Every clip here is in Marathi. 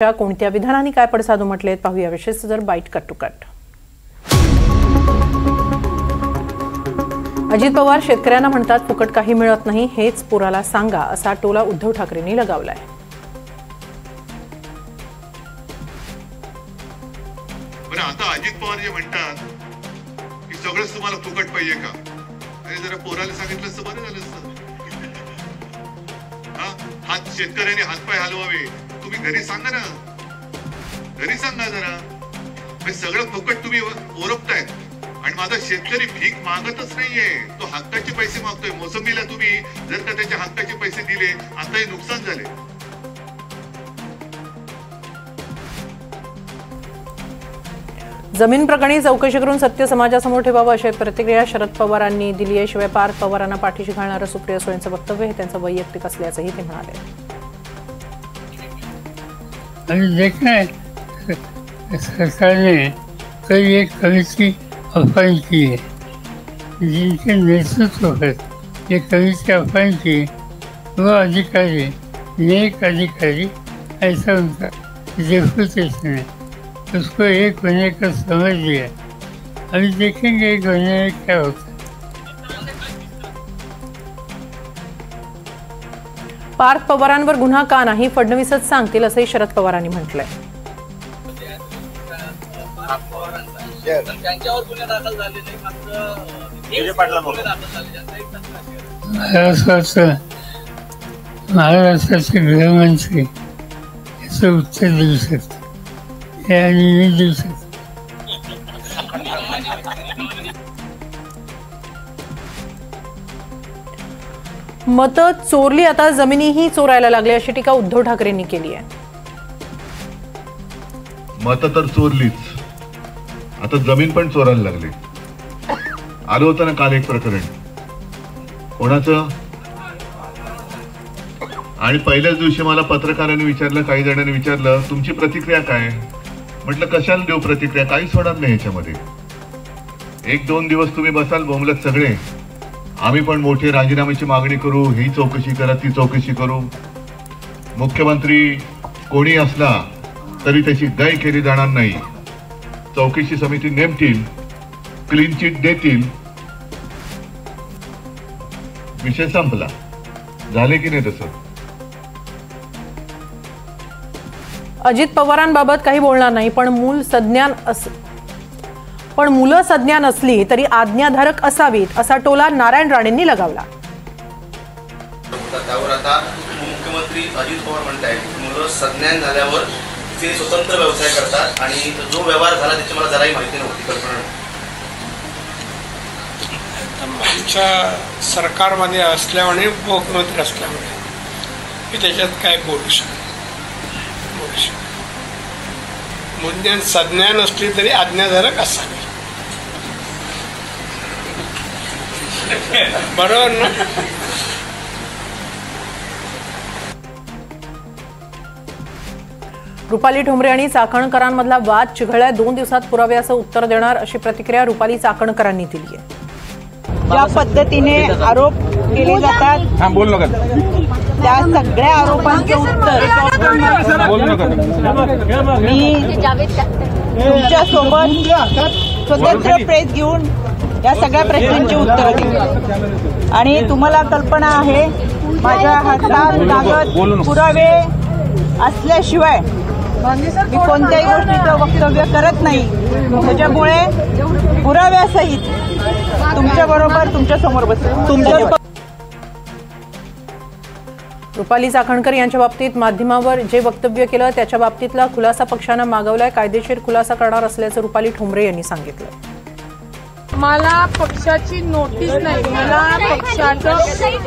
कोणत्या विधानांनी काय पडसाद उमटलेत पाहूया विशेष सदर bite cut to cut. Ajit Pawar शेतकऱ्यांना म्हणतात फुकट काही मिळत नाही, हेच पोराला सांगा असा टोला उद्धव ठाकरेंनी लगावलाय। पण आता अजित पवार जे म्हणतात की सगळंच तुम्हाला फुकट पाहिजे का, हे जरा पोराला सांगितलं असतं बरं झालं असतं। हात शेतकऱ्यांनी हातपाय हलवावे, तुम्ही घरी सांगा ना, घरी सांगा जरा। सगळं फुकट तुम्ही ओरपतायत आणि माझा शेतकरी भीक मागतच नाहीये, तो हक्काचे पैसे मागतोय। मोसंबीला तुम्ही जर का त्याच्या हक्काचे पैसे दिले, आता हे नुकसान झाले। जमीन प्रकरणी चौकशी करून सत्य समाजासमोर ठेवावं अशी प्रतिक्रिया शरद पवारांनी दिली आहे। शिवाय पार्थ पवारांना पाठीशी घालणारं सुप्रिया सुळेंचं वक्तव्य हे त्यांचं वैयक्तिक असल्याचंही ते म्हणाले। सरकार ने कई एक कमिटी अपॉइंट की है, जिनके नेतृत्व पर ये कमिटी अपॉइंट की, वो अधिकारी नेक अधिकारी ऐसा उनका रेपुटेशन है, उसको एक होने का समझ लिया। अभी देखेंगे एक होने में क्या होता है। पार्थ पवारांवर गुन्हा का नाही, फडणवीसच सांगतील असंही शरद पवारांनी म्हटलंय। महाराष्ट्राचे गृहमंत्री याचं उत्तर देऊ शकते आणि नाही देऊ शकते। मतं चोरली, आता जमिनीही चोरायला लागली अशी टीका उद्धव ठाकरेंनी केली आहे। मतं तर चोरलीच, आता जमीन पण चोरायला लागली। आलं होतं ना काल एक प्रकरण कोणाचं, आणि पहिल्याच दिवशी मला पत्रकारांनी विचारलं, काही जणांनी विचारलं तुमची प्रतिक्रिया काय, म्हटलं कशाला देऊ प्रतिक्रिया, काहीच होणार नाही ह्याच्यामध्ये। एक दोन दिवस तुम्ही बसाल बोंबलत सगळे, आम्ही पण मोठी राजीनाम्याची मागणी करू, ही चौकशी करा, ती चौकशी करू। मुख्यमंत्री कोणी असला तरी त्याची दय केली जाणार नाही, चौकशी समिती नेमतील, क्लीन चिट देतील, विषय संपला। झाले की नाही तसं? अजित पवारांबाबत काही बोलणार नाही, पण मुलं सज्ञान असली तरी आज्ञाधारक असावीत असा टोला नारायण राणेंनी लगावला। त्यावर आता मुख्यमंत्री अजित पवार म्हणतात मुलं सज्ञान झाल्यावर ते स्वतंत्र व्यवसाय करतात आणि जो व्यवहार झाला त्याची मला जराही माहिती नव्हती, कल्पना। आमच्या सरकारमध्ये असल्यामुळे मुख्यमंत्री असल्यामुळे मी त्याच्यात काय बोलू शकतो। मुद्द्यात सज्ञान असली तरी आज्ञाधारक असावी, बरोबर ना? रुपाली ठोंबरे आणि चाकणकरांमधला वाद चिघळलाय, 2 दिवसात पुराव्याचं उत्तर देणार अशी प्रतिक्रिया रुपाली चाकणकरांनी दिली आहे। ज्या पद्धतीने आरोप केले जातात त्या सगळ्या आरोपांचे उत्तर मी तुमच्या सोबत स्वतंत्र प्रेस घेऊन या सगळ्या प्रश्नांची उत्तर देईन। आणि तुम्हाला कल्पना आहे माझ्या हातात कागद पुरावे असल्याशिवाय मी कोणत्याही गोष्टीचं वक्तव्य करत नाही, त्याच्यामुळे पुराव्यासहित तुमच्याबरोबर तुमच्या समोर बसेल। रुपाली चाकणकर यांच्या बाबतीत माध्यमावर जे वक्तव्य केलं त्याच्या बाबतीतला खुलासा पक्षानं मागवलाय, कायदेशीर खुलासा करणार असल्याचं रुपाली ठोंबरे यांनी सांगितलं। मला पक्षाची नोटीस नाही, मला पक्षाचं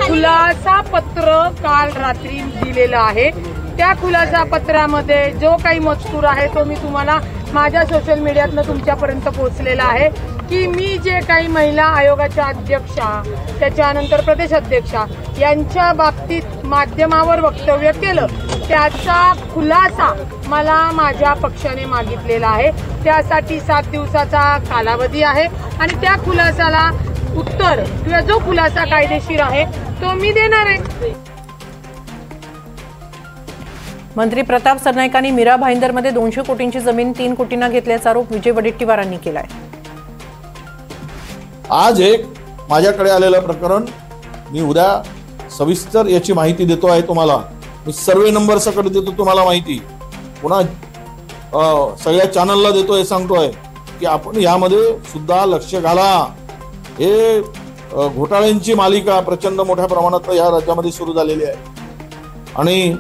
खुलासा पत्र काल रात्री दिलेलं आहे। त्या खुलासा पत्रामध्ये जो काही मजकूर आहे तो मी तुम्हाला माझ्या सोशल मीडियातनं तुमच्यापर्यंत पोहोचलेला आहे की मी जे काही महिला आयोगाच्या अध्यक्षा, त्याच्यानंतर प्रदेश अध्यक्षा यांच्या बाबतीत माध्यमावर वक्तव्य केलं त्याचा खुलासा मला माझ्या पक्षाने मागितलेला आहे। त्यासाठी 7 दिवसाचा कालावधी आहे आणि त्या खुलासाला उत्तर किंवा जो खुलासा कायदेशीर आहे तो मी देणार आहे। मंत्री प्रताप सरनाईकांनी मीरा भाईंदरमध्ये 200 कोटींची जमीन 3 कोटींना घेतल्याचा आरोप विजय वडेट्टीवारांनी केलाय. आज एक माझ्याकडे आलेलं प्रकरण मी उद्या सविस्तर याची माहिती देतो आहे तुम्हाला. मी सर्वे नंबर सकट देतो तुम्हाला माहिती, पुन्हा सगळ्या चॅनलला देतो हे सांगतोय की आपण यामध्ये सुद्धा लक्ष घाला. हे घोटाळ्यांची मालिका प्रचंड मोठ्या प्रमाणात या राज्यामध्ये सुरू झालेली आहे आणि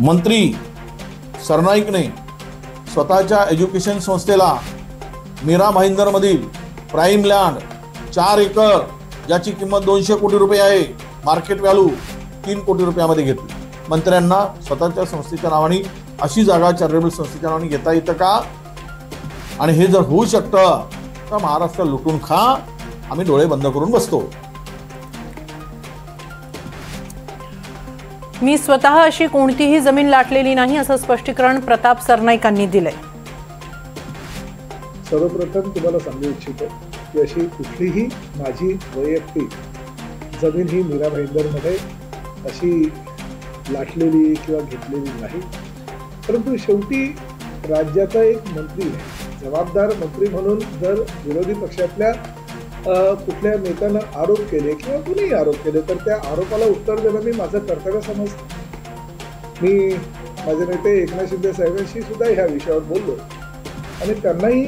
मंत्री सरनाईकने स्वतःच्या एज्युकेशन संस्थेला मीरा भाईंदरमधील प्राईम लँड 4 एकर ज्याची किंमत 200 कोटी रुपये आहे, मार्केट व्हॅल्यू 3 कोटी रुपयामध्ये घेतली. मंत्र्यांना स्वतःच्या संस्थेच्या नावाने अशी जागा चॅरिटेबल संस्थेच्या नावाने घेता येतं का? आणि हे जर होऊ शकतं तर महाराष्ट्र लुटून खा, आम्ही डोळे बंद करून बसतो. मी स्वतः अशी कोणतीही जमीन लाटलेली नाही असं स्पष्टीकरण प्रताप सरनाईकांनी दिलंय. सर्वप्रथम तुम्हाला सांगू इच्छितो की अशी कुठलीही माझी वैयक्तिक जमीन ही मीरा भाईंदरमध्ये अशी लाटलेली किंवा घेतलेली नाही. परंतु शेवटी राज्याचा एक मंत्री आहे, जबाबदार मंत्री म्हणून जर विरोधी पक्षातल्या कुठल्या नेत्यानं आरोप केले किंवा कुणीही आरोप केले तर त्या आरोपाला उत्तर देणं मी माझं कर्तव्य समजतो. मी माझे नेते एकनाथ शिंदे साहेबांशी सुद्धा ह्या विषयावर बोललो आणि त्यांनाही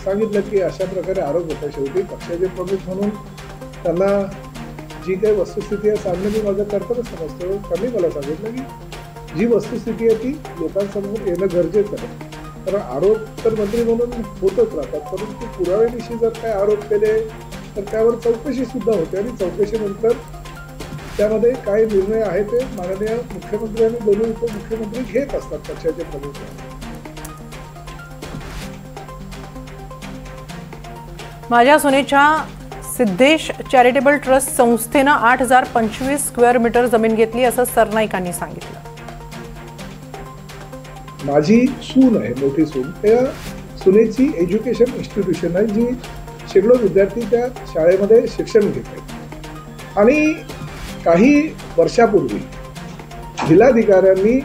सांगितलं की अशा प्रकारे आरोप होता. शेवटी पक्षाचे प्रमुख म्हणून त्यांना जी काही वस्तुस्थिती आहे सांगणं मी माझं कर्तव्य समजतो. त्यांनी मला सांगितलं की जी वस्तुस्थिती आहे ती लोकांसमोर येणं गरजेचं आहे. कारण आरोप तर मंत्री म्हणून होतच राहतात, परंतु पुराव्यानिशी जर काय आरोप केले तर त्यावर चौकशी सुद्धा होते आणि चौकशीनंतर त्यामध्ये काय निर्णय आहे ते माननीय मुख्यमंत्री आणि दोन्ही उपमुख्यमंत्री घेत असतात पक्षाचे प्रमुख. माझ्या सुनेच्या सिद्धेश चॅरिटेबल ट्रस्ट संस्थेनं 8025 स्क्वेअर मीटर जमीन घेतली असं सरनाईकांनी सांगितलं. माझी सून आहे, मोठी सून, त्या सुनेची एज्युकेशन इन्स्टिट्यूशन आहे जी शेकडो विद्यार्थी त्या शाळेमध्ये शिक्षण घेतात आणि काही वर्षापूर्वी जिल्हाधिकाऱ्यांनी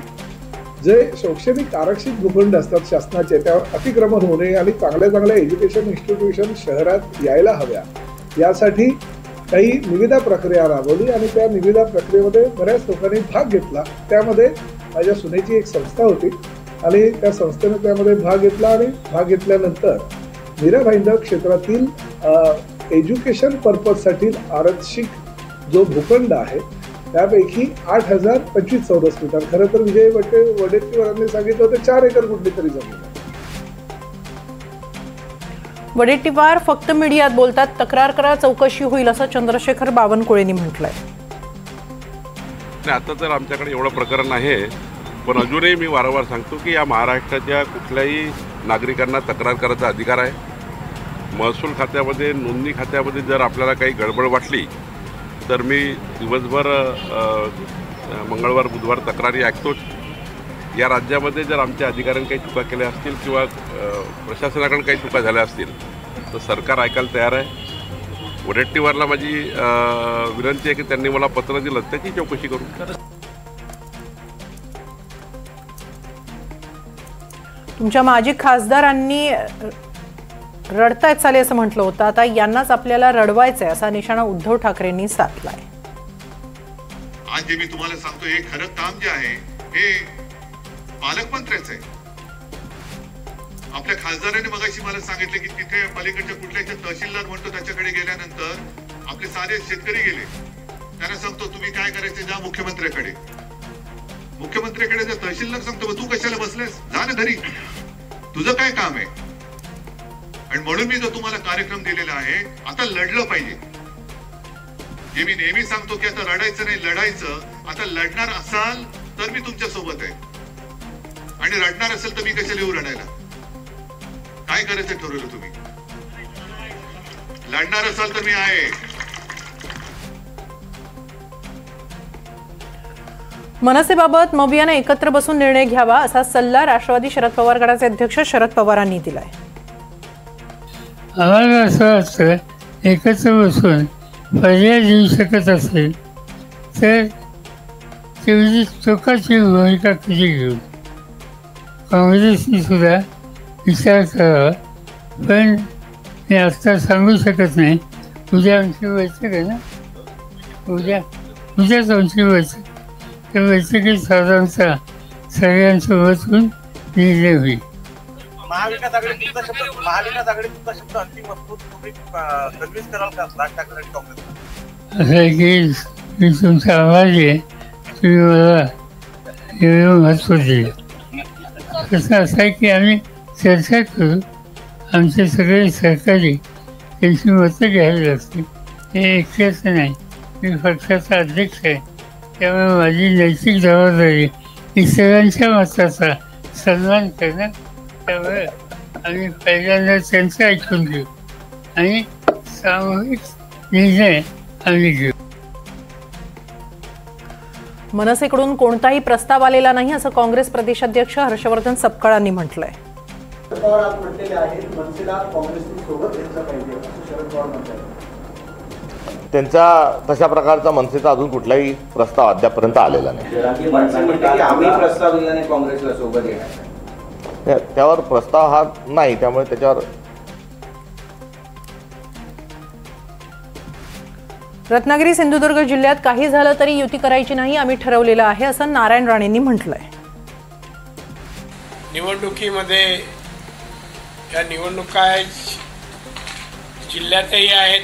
जे शैक्षणिक आरक्षित भूखंड असतात शासनाचे त्यावर अतिक्रमण होणे आणि चांगल्या चांगल्या एज्युकेशन इन्स्टिट्यूशन शहरात यायला हव्या यासाठी काही निविदा प्रक्रिया राबवली आणि त्या निविदा प्रक्रियेमध्ये बऱ्याच लोकांनी भाग घेतला. त्यामध्ये माझ्या सुनेची एक संस्था होती आणि त्या संस्थेने त्यामध्ये भाग घेतला आणि भाग घेतल्यानंतर मीरा भाईंदर क्षेत्रातील एज्युकेशन पर्पजसाठी आरक्षित जो भूखंड आहे त्यापैकी 8025 चौरस मीटर, खरं तर विजय वडेट्टीवारांनी सांगितलं होतं 4 एकर कुठली तरी जमीन आहे. वडेट्टीवार फक्त मीडियात बोलतात, तक्रार करा चौकशी होईल असं चंद्रशेखर बावनकुळेंनी म्हटलंय. आता तर आमच्याकडे एवढं प्रकरण आहे, पण अजूनही मी वारंवार सांगतो की या महाराष्ट्राच्या कुठल्याही नागरिकांना तक्रार करायचा अधिकार आहे. महसूल खात्यामध्ये नोंदणी खात्यामध्ये जर आपल्याला काही गडबड वाटली तर मी दिवसभर मंगळवार बुधवार तक्रारी ऐकतोच. या राज्यामध्ये जर आमच्या अधिकाऱ्यांनी काही चुका केल्या असतील किंवा प्रशासनाकडून काही चुका झाल्या असतील तर सरकार ऐकायला तयार आहे. वडेट्टीवारला माझी विनंती आहे की त्यांनी मला पत्र दिलं त्याची चौकशी करू. तुमच्या माजी खासदारांनी रडतायत चाले असं म्हटलं होतं, आता यांनाच आपल्याला रडवायचंय असा निशाणा उद्धव ठाकरेंनी साधलाय. आज जे मी तुम्हाला सांगतो हे खरं काम जे आहे हे पालकमंत्र्याचं आहे. आपल्या खासदारांनी मगाशी मला सांगितलं की तिथे पलीकडच्या कुठल्याच्या तहसीलदार म्हणतो त्याच्याकडे गेल्यानंतर आपले सारे शेतकरी गेले. त्यांना सांगतो तुम्ही काय करायचं जा मुख्यमंत्र्याकडे. मुख्यमंत्र्याकडे जर तहसीलदार सांगतो तू कशाला बसलेस, जा ना घरी, तुझं काय काम आहे. आणि म्हणून मी जो तुम्हाला कार्यक्रम दिलेला आहे आता लढलं पाहिजे. जे मी नेहमी सांगतो की आता रडायचं नाही लढायचं. आता लढणार असाल तर मी तुमच्या सोबत आहे आणि रडणार असेल तर मी कशाला येऊ रडायला. काय करायचं ठरवलं तुम्ही. लढणार असाल तर मी आहे. मनसेबाबत मवियाने एकत्र बसून निर्णय घ्यावा असा सल्ला राष्ट्रवादी शरद पवार गटाचे अध्यक्ष शरद पवारांनी दिलाय. आम्हाला असं वाटतं एकत्र बसून पर्याय देऊ शकत असेल तर तेवढी चोखाची भूमिका कशी घेऊ. काँग्रेसने सुद्धा विचार करावा, पण मी आत्ता सांगू शकत नाही. उद्या आमची बैठक आहे ना, उद्याच आमची बैठक. त्या बैठकीत साधारणतः सगळ्यांसोबत होऊन निर्णय होईल. महाविकास आघाडी तुमचा शब्द अंतिम असतो, तुम्ही सर्व्हिस कराल का राज ठाकरे आणि काँग्रेसला? असं आहे की मी तुमचा आवाज आहे, तुम्ही मला एवढं महत्त्व दिलं. कसं असं आहे की आम्ही चर्चा करू, आमचे सगळे सहकारी त्यांची मतं घ्यावी लागतील. हे एकट्याचं नाही, मी पक्षाचा अध्यक्ष आहे, त्यामुळे माझी नैतिक जबाबदारी इतरांच्या मताचा सन्मान करणं. त्यामुळे आम्ही पहिल्यांदा त्यांचं ऐकून घेऊ आणि सामूहिक निर्णय आम्ही घेऊ. मनसेकडून कोणताही प्रस्ताव आलेला नाही असं काँग्रेस प्रदेशाध्यक्ष हर्षवर्धन सपकाळांनी म्हटलंय. त्यांचा तशा प्रकारचा मनसेचा अजून कुठलाही प्रस्ताव अद्यापर्यंत आलेला नाही. आम्ही प्रस्ताव दिला नाही काँग्रेसला सोबत येणार, त्यावर प्रस्ताव हा नाही, त्यामुळे त्याच्यावर. रत्नागिरी सिंधुदुर्ग जिल्ह्यात काही झालं तरी युती करायची नाही, आम्ही ठरवलेलं आहे असं नारायण राणेंनी म्हटलंय. निवडणुकीमध्ये या निवडणुका जिल्ह्यातही आहेत,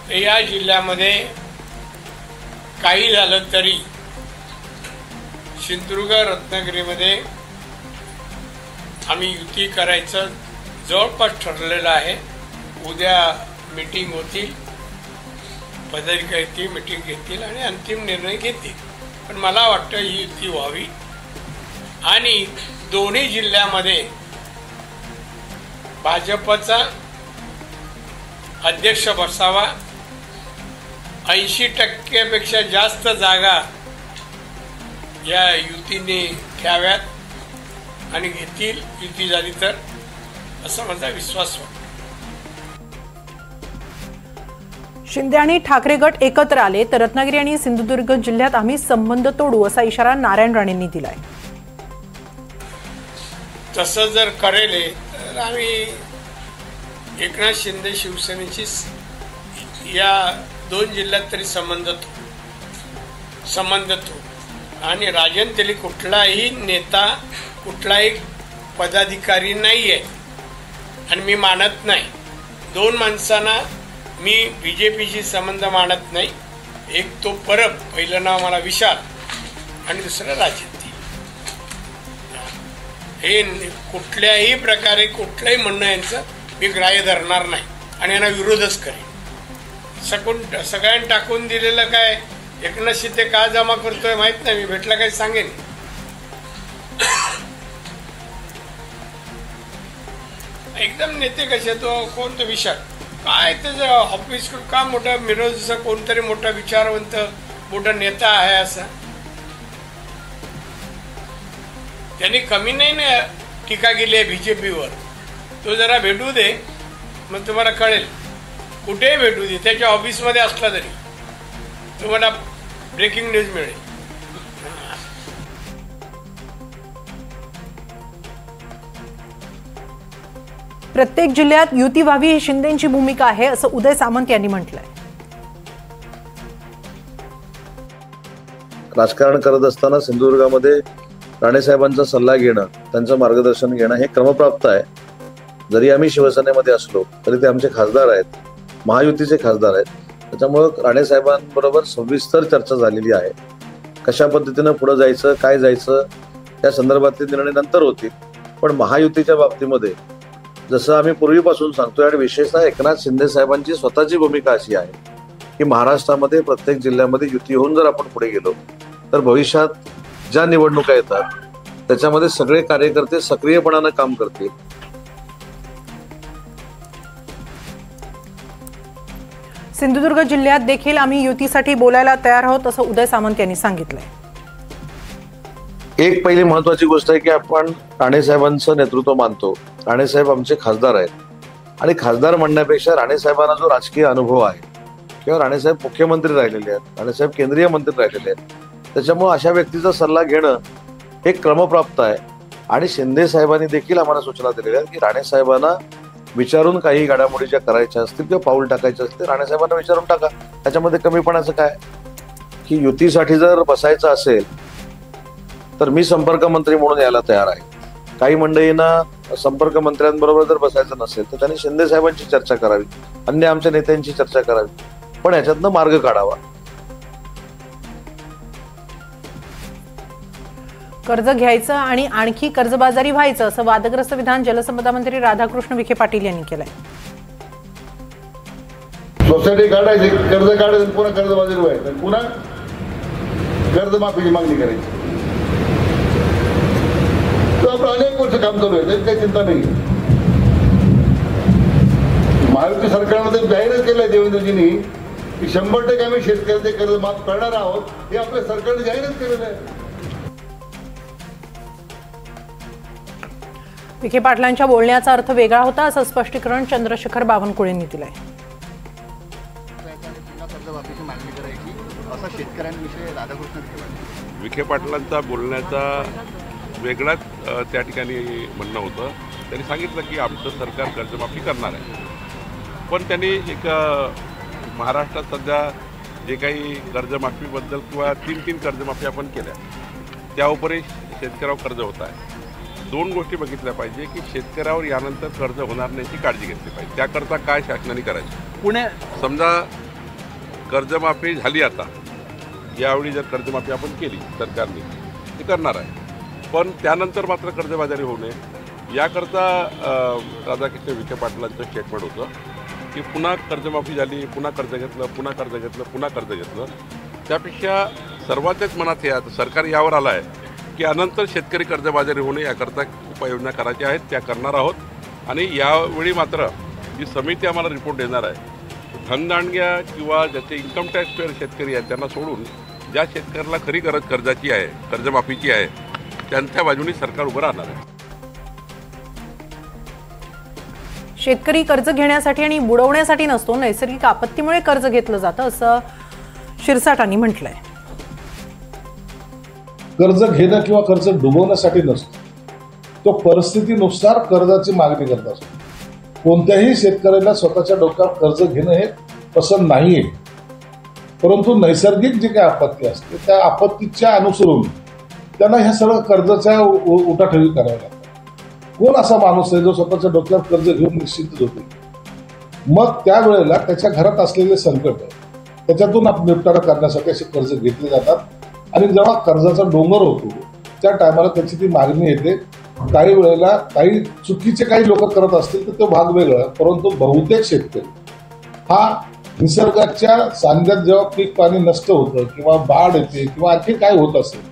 तर या जिल्ह्यामध्ये काही झालं तरी सिंधुदुर्ग रत्नागिरीमध्ये आम्ही युती करायचं जवळपास ठरलेलं आहे. उद्या मीटिंग होतील, पदाधिकारी येतील, मीटिंग घेतील आणि अंतिम निर्णय घेतील. पण मला वाटतं ही युती व्हावी आणि दोन्ही जिल्ह्यामध्ये भाजपचा अध्यक्ष बसावा. 80% जास्त जागा या युतीने घ्याव्यात आणि घेतील युती झाली तर, असा माझा विश्वास वाटतो. शिंदे आणि ठाकरे गट एकत्र आले तर रत्नागिरी आणि सिंधुदुर्ग जिल्ह्यात आम्ही संबंध तोडू असा इशारा नारायण राणेंनी दिलाय. तसं जर करेल तर आम्ही एकनाथ शिंदे शिवसेनेची या 2 जिल्ह्यात तरी संबंध तोडू. आणि राजन तेली कुठलाही नेता, कुठलाही पदाधिकारी नाही आहे आणि मी मानत नाही. 2 माणसांना मी BJPशी संबंध मानत नाही. एक तो परब, पहिलं नाव मला विशाल आणि दुसरं राजन. हे कुठल्याही प्रकारे कुठलंही म्हणणं यांचं मी ग्राह्य धरणार नाही आणि यांना विरोधच करेन. सगळ्यांनी टाकून दिलेलं काय एकनाथ शिंदे का जमा करतोय माहित नाही, मी भेटला काही सांगेन. एकदम नेते कसे, तो कोणतं विचार काय त्याचं ऑफिस का मोठा मिरज, जसं कोणतरी मोठा विचारवंत मोठा नेता आहे असं. त्यांनी कमी नाही ना टीका केली आहे BJPवर. तो जरा भेटू दे, मग तुम्हाला कळेल. कुठेही भेटू दे, त्याच्या ऑफिसमध्ये असला तरी तुम्हाला ब्रेकिंग न्यूज मिळेल. प्रत्येक जिल्ह्यात युती व्हावी ही शिंदेंची भूमिका आहे असं उदय सामंत यांनी म्हटलंय. राजकारण करत असताना सिंधुदुर्गामध्ये राणेसाहेबांचा सल्ला घेणं, त्यांचं मार्गदर्शन घेणं हे क्रमप्राप्त आहे. जरी आम्ही शिवसेनेमध्ये असलो तरी ते आमचे खासदार आहेत, महायुतीचे खासदार आहेत. त्याच्यामुळं राणेसाहेबांबरोबर सविस्तर चर्चा झालेली आहे. कशा पद्धतीनं पुढे जायचं, काय जायचं या संदर्भातले निर्णय नंतर होतील. पण महायुतीच्या बाबतीमध्ये जसं आम्ही पूर्वीपासून सांगतोय आणि विशेषतः एकनाथ शिंदे साहेबांची स्वतःची भूमिका अशी आहे की महाराष्ट्रामध्ये प्रत्येक जिल्ह्यामध्ये युती होऊन जर आपण पुढे गेलो तर भविष्यात ज्या निवडणुका येतात त्याच्यामध्ये सगळे कार्यकर्ते सक्रियपणानं काम करतील. सिंधुदुर्ग जिल्ह्यात देखील आम्ही युतीसाठी बोलायला तयार आहोत असं उदय सामंत यांनी सांगितलंय. एक पहिली महत्वाची गोष्ट आहे की आपण राणेसाहेबांचं नेतृत्व मानतो. राणेसाहेब आमचे खासदार आहेत आणि खासदार म्हणण्यापेक्षा राणेसाहेबांना जो राजकीय अनुभव आहे किंवा राणेसाहेब मुख्यमंत्री राहिलेले आहेत, राणेसाहेब केंद्रीय मंत्री राहिलेले आहेत, त्याच्यामुळे अशा व्यक्तीचा सल्ला घेणं हे क्रमप्राप्त आहे. आणि शिंदे साहेबांनी देखील आम्हाला सूचना दिलेल्या आहेत की राणे साहेबांना विचारून काही घडामोडी ज्या करायच्या असतील किंवा पाऊल टाकायचे असतील राणे साहेबांना विचारून टाका. त्याच्यामध्ये कमीपणाचं काय की युतीसाठी जर बसायचं असेल तर मी संपर्क मंत्री म्हणून यायला तयार आहे. काही मंडळींना संपर्क मंत्र्यांबरोबर जर बसायचं नसेल तर त्यांनी शिंदे साहेबांची चर्चा करावी, अन्य आमच्या नेत्यांची चर्चा करावी, पण याच्यातनं मार्ग काढावा. कर्ज घ्यायचं आणि आणखी कर्जबाजारी व्हायचं असं वादग्रस्त विधान जलसंपदा मंत्री राधाकृष्ण विखे पाटील यांनी केलंय. सोसायटी काढायची, कर्ज काढायचं, पुन्हा कर्जबाजारी व्हायचं, पुन्हा कर्जमाफीची मागणी करायची. तर आपलं अनेक वर्ष काम चालू आहे, त्याची काही चिंता नाही. महायुती सरकारमध्ये जाहीरच केलंय देवेंद्रजींनी की 100% आम्ही शेतकऱ्याचे कर्ज माफ करणार आहोत. हे आपल्या सरकारने जाहीरच केलेलं आहे. विखे पाटलांच्या बोलण्याचा अर्थ वेगळा होता असं स्पष्टीकरण चंद्रशेखर बावनकुळेंनी दिलंय. विखे पाटलांचा बोलण्याचा वेगळाच त्या ठिकाणी म्हणणं होतं. त्यांनी सांगितलं की आमचं सरकार कर्जमाफी करणार आहे, पण त्यांनी एक महाराष्ट्रात सध्या जे काही कर्जमाफीबद्दल किंवा 3 कर्जमाफी आपण केल्या त्यावरही शेतकऱ्यावर कर्ज होत आहे. 2 गोष्टी बघितल्या पाहिजे की शेतकऱ्यावर यानंतर कर्ज होणार नाही याची काळजी घेतली पाहिजे. त्याकरता काय शासनाने करायचं. पुणे समजा कर्जमाफी झाली, आता यावेळी जर कर्जमाफी आपण केली सरकारने ते करणार आहे, पण त्यानंतर मात्र कर्जबाजारी होऊ नये याकरता राधाकृष्ण विखे पाटलांचं स्टेटमेंट होतं की पुन्हा कर्जमाफी झाली, पुन्हा कर्ज घेतलं, पुन्हा कर्ज घेतलं, पुन्हा कर्ज घेतलं. त्यापेक्षा सर्वांच्याच मनात हे सरकार यावर आलं आहे की अनंतर शेतकरी कर्जबाजारी होऊ नये याकरता उपाययोजना करायच्या आहेत, त्या करणार आहोत. आणि यावेळी मात्र जी समिती आम्हाला रिपोर्ट देणार आहे, धनदांडग्या किंवा ज्याचे इन्कम टॅक्स पेअर शेतकरी आहेत त्यांना सोडून ज्या शेतकऱ्याला खरी गरज कर्जाची आहे, कर्जमाफीची आहे, त्यांच्या बाजूने सरकार उभं राहणार आहे. शेतकरी कर्ज घेण्यासाठी आणि बुडवण्यासाठी नसतो, नैसर्गिक आपत्तीमुळे कर्ज घेतलं जातं असं शिरसाटांनी म्हटलंय. कर्ज घेणं किंवा कर्ज डुबवण्यासाठी नसतो, तो परिस्थितीनुसार कर्जाची मागणी करत असतो. कोणत्याही शेतकऱ्याला स्वतःच्या डोक्यावर कर्ज घेणं हे पसंत नाहीये, परंतु नैसर्गिक जी काही आपत्ती असते त्या आपत्तीच्या अनुसरून त्यांना ह्या सगळं कर्जाच्या उठाठेवी कराव्या लागतात. कोण असा माणूस आहे जो स्वतःच्या डोक्यावर कर्ज घेऊन निश्चित होते. मग त्यावेळेला त्याच्या घरात असलेले संकट त्याच्यातून निपटारा करण्यासाठी असे कर्ज घेतले जातात. आणि जेव्हा कर्जाचा डोंगर होतो त्या टायमाला त्याची ती मागणी येते. काही वेळेला काही चुकीचे काही लोक करत असतील तर तो भाग वेगळा, परंतु बहुतेक शेतकरी हा निसर्गाच्या सान्निध्यात जेव्हा पीक पाणी नष्ट होतं किंवा बाढ येते किंवा आणखी काय होत असेल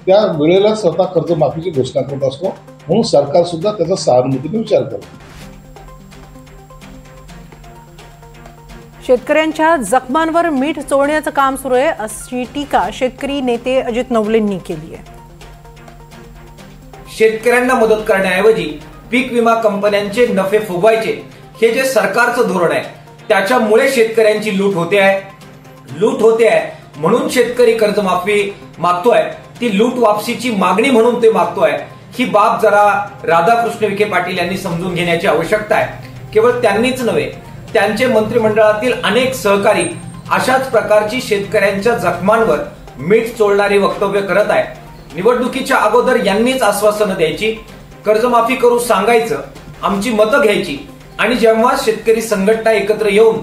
त्या वेळेला स्वतः कर्जमाफीची घोषणा करत असतो. म्हणून सरकार सुद्धा त्याचा सहानुभूतीने विचार करतो. शेतकऱ्यांच्या जखमांवर मीठ चोळण्याचं काम सुरू आहे अशी टीका शेतकरी नेते अजित नवलेंनी केली आहे. शेतकऱ्यांना मदत करण्याऐवजी पीक विमा कंपन्यांचे नफे फुगवायचे हे जे सरकारचं धोरण आहे त्याच्यामुळे शेतकऱ्यांची लूट होते आहे म्हणून शेतकरी कर्जमाफी मागतोय. ती लूट वापसीची मागणी म्हणून ते मागतोय. ही बाब जरा राधाकृष्ण विखे पाटील यांनी समजून घेण्याची आवश्यकता आहे. केवळ त्यांनीच नव्हे, त्यांचे मंत्रिमंडळातील अनेक सहकारी अशाच प्रकारची शेतकऱ्यांच्या जखमांवर मीठ चोळणारी वक्तव्य करत आहेत. निवडणुकीच्या अगोदर यांनीच आश्वासनं द्यायची, कर्जमाफी करू सांगायचं, आमची मतं घ्यायची आणि जेव्हा शेतकरी संघटना एकत्र येऊन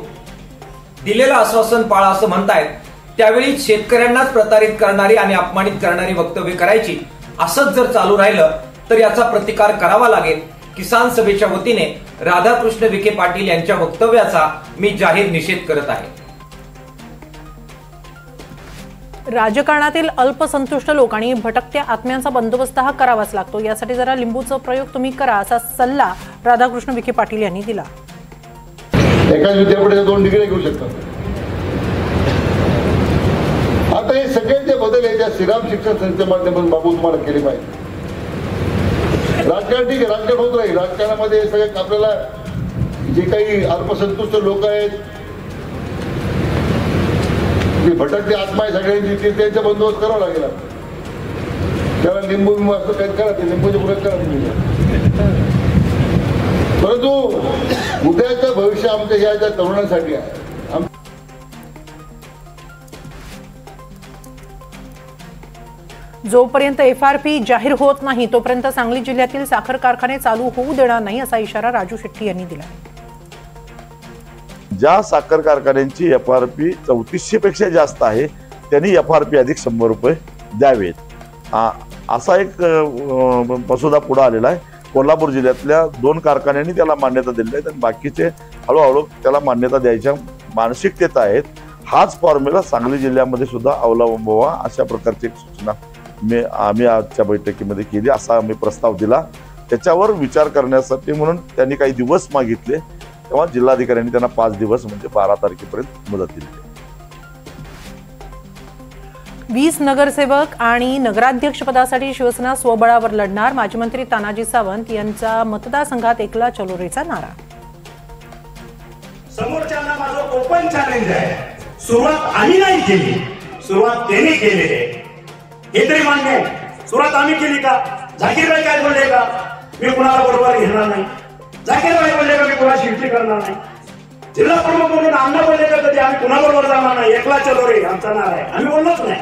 दिलेलं आश्वासन पाळा असं म्हणतायत त्यावेळी शेतकऱ्यांनाच प्रतारित करणारी आणि अपमानित करणारी वक्तव्य करायची. असंच जर चालू राहिलं तर याचा प्रतिकार करावा लागेल. किसान सभेच्या वतीने राधाकृष्ण विखे पाटील यांच्या वक्तव्याचा मी जाहीर निषेध करत आहे. राजकारणातील अल्पसंतुष्ट लोक आणि भटकत्या आत्म्यांचा बंदोबस्त हा करावाच लागतो. यासाठी जरा लिंबूचा प्रयोग तुम्ही करा असा सल्ला राधाकृष्ण विखे पाटील यांनी दिला. एकाच विद्यापीठाच्या 2 डिग्री घेऊ शकतात. आता हे सगळे जे बदल आहे त्या श्रीराम शिक्षण संस्थेच्या माध्यमातून बाबू तुम्हाला केले पाहिजे. राजकारण ठीक आहे, राजकारण होत राहील. राजकारणामध्ये सगळे आपल्याला जे काही अल्पसंतुष्ट लोक आहेत जी भटकती आत्मा आहे सगळ्यांची त्यांचा बंदोबस्त करावा लागेल. त्याला लिंबू बिंबू असं काही करा, ते लिंबूचे पुढे करा तुम्ही. परंतु उद्याचं भविष्य आमच्या ह्या तरुणांसाठी आहे. जोपर्यंत FRP जाहीर होत नाही तोपर्यंत सांगली जिल्ह्यातील साखर कारखाने चालू होऊ देणार नाही असा इशारा राजू शेट्टी यांनी दिला. ज्या साखर कारखान्यांची FRP 3400 पेक्षा जास्त आहे त्यांनी FRP अधिक 100 रुपये द्यावेत, असा एक मसुदा पुढे आलेला आहे. कोल्हापूर जिल्ह्यातल्या 2 कारखान्यांनी त्याला मान्यता दिली आहे आणि बाकीचे हळूहळू त्याला मान्यता द्यायच्या मानसिकतेत आहेत. हाच फॉर्म्युला सांगली जिल्ह्यामध्ये सुद्धा अवलंबावा अशा प्रकारची एक सूचना आम्ही आजच्या बैठकीमध्ये केली, असा आम्ही प्रस्ताव दिला. त्याच्यावर विचार करण्यासाठी म्हणून त्यांनी काही दिवस मागितले, तेव्हा जिल्हाधिकाऱ्यांनी त्यांना 5 दिवस म्हणजे 12 तारखेपर्यंत मुदत दिली. 20 नगरसेवक आणि नगराध्यक्ष पदासाठी शिवसेना स्वबळावर लढणार. माजी मंत्री तानाजी सावंत यांचा मतदारसंघात एकला चलोरेचा नारा. समोरच्यांना माझं ओपन चॅलेंज आहे. सुरुवात आम्ही नाही केली, सुरुवात त्यांनी केली आहे हे तरी मान्य आहे. सुरुवात आम्ही केली का? झाकीरबाई काय बोलले का मी कुणाला बरोबर घेणार नाही? झाकीरबाई बोलले का मी कुणाशी युती करणार नाही? जिल्हा प्रमुख म्हणून अण्णा बोलले का कधी आम्ही कुणाबरोबर जाणार नाही, एकला चलो रे आमचा नारा आहे, आम्ही बोललोच नाही.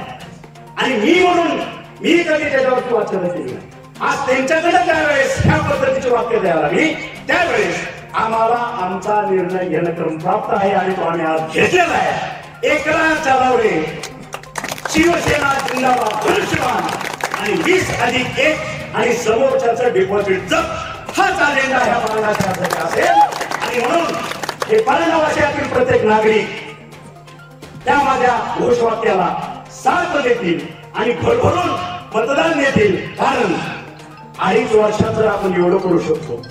आणि मी म्हणून मी कधी त्याच्यावरती वाक्य केली नाही. आज त्यांच्याकडे त्यावेळेस ह्या पद्धतीचे वाक्य द्यायला लागली, त्यावेळेस आम्हाला आमचा निर्णय घेणं क्रम प्राप्त आहे आणि तो आम्ही आज घेतलेला आहे. एकला चलो रे, शिवसेना जिंदाबाद, धनुष्यबाण आणि 20+1 आणि समोरच्याचं डिपॉझिट जप हा चॅलेंज ह्या परांडासाठी असेल. आणि म्हणून हे परांडावासियातील प्रत्येक नागरिक त्या माझ्या घोषवाक्याला साथ देतील आणि भरभरून मतदान देतील. कारण 2.5 वर्षात जर आपण एवढं करू शकतो